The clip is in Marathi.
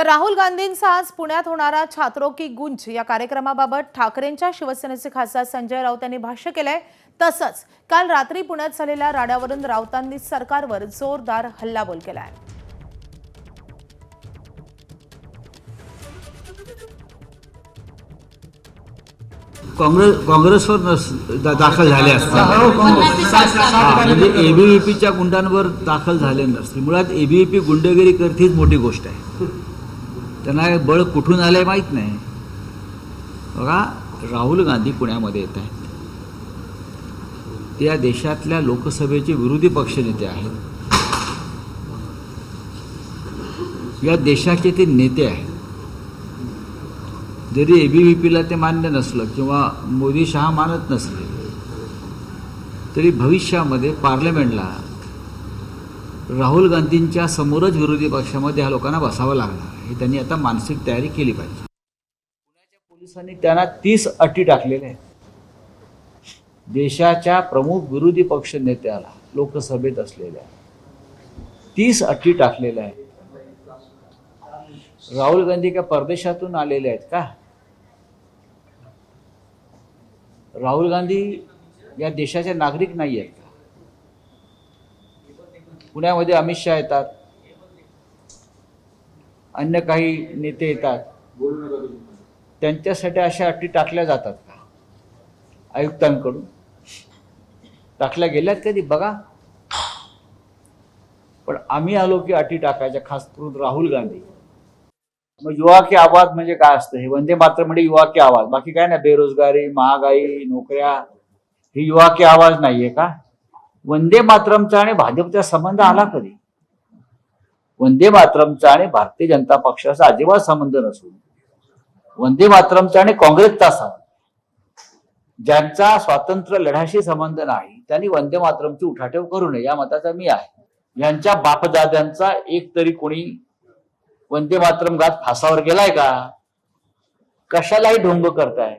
तर राहुल गांधींचा आज पुण्यात होणारा छात्रों की गुंज या कार्यक्रमाबाबत ठाकरेंच्या शिवसेनेचे खासदार संजय राऊत यांनी भाष्य केलंय। तसंच काल रात्री पुण्यात झालेल्या राड्यावरून राऊतांनी सरकारवर जोरदार हल्लाबोल केलाय। काँग्रेसवर दाखल झाले असतात म्हणजे एबीव्हीपीच्या गुंडांवर दाखल झाले नसते। मुळात एबीव्हीपी गुंडगिरी करते हीच मोठी गोष्ट आहे। त्यांना बळ कुठून आलंय माहीत नाही। बघा, राहुल गांधी पुण्यामध्ये येत आहेत, ते या देशातल्या लोकसभेचे विरोधी पक्षनेते आहेत, या देशाचे ते नेते आहेत। जरी एबीव्हीपीला ते मान्य नसलं किंवा मोदी शहा मानत नसले तरी भविष्यामध्ये पार्लमेंटला राहुल गांधींच्या समोरच विरोधी पक्षामध्ये ह्या लोकांना बसावं लागणार हे त्यांनी आता मानसिक तयारी केली पाहिजे। पुण्याच्या पोलिसांनी त्यांना 30 अटी टाकलेल्या आहेत। देशाच्या प्रमुख विरोधी पक्ष नेत्याला लोकसभेत असलेल्या 30 अटी टाकलेल्या आहेत। राहुल गांधी का परदेशातून आलेले आहेत का? राहुल गांधी या देशाचे नागरिक नाही आहेत का? पुण्यामध्ये अमित शहा येतात, अन्य काही नेते येतात, त्यांच्यासाठी अशा अटी टाकल्या जातात का? आयुक्तांकडून टाकल्या गेल्यात कधी बघा। पण आम्ही आलो की अटी टाकायच्या, खास करून राहुल गांधी। मग युवा की आवाज म्हणजे काय असतं? हे वंदे मातरम म्हणजे युवा की आवाज, बाकी काय ना, बेरोजगारी, महागाई, नोकऱ्या, ही युवा की आवाज नाहीये का? वंदे मातरमचा आणि भाजपचा संबंध आला कधी? वंदे मातरमचा आणि भारतीय जनता पक्षाचा अजिबात संबंध नसून वंदे मातरमचा आणि काँग्रेसचा संबंध, ज्यांचा स्वातंत्र्य लढ्याशी संबंध नाही त्यांनी वंदे मातरमची उठाठेव करू नये या मताचा मी आहे। यांच्या बापदाद्यांचा एक तरी कोणी वंदे मातरम गात फासावर गेलाय का? कशालाही ढोंग करताय।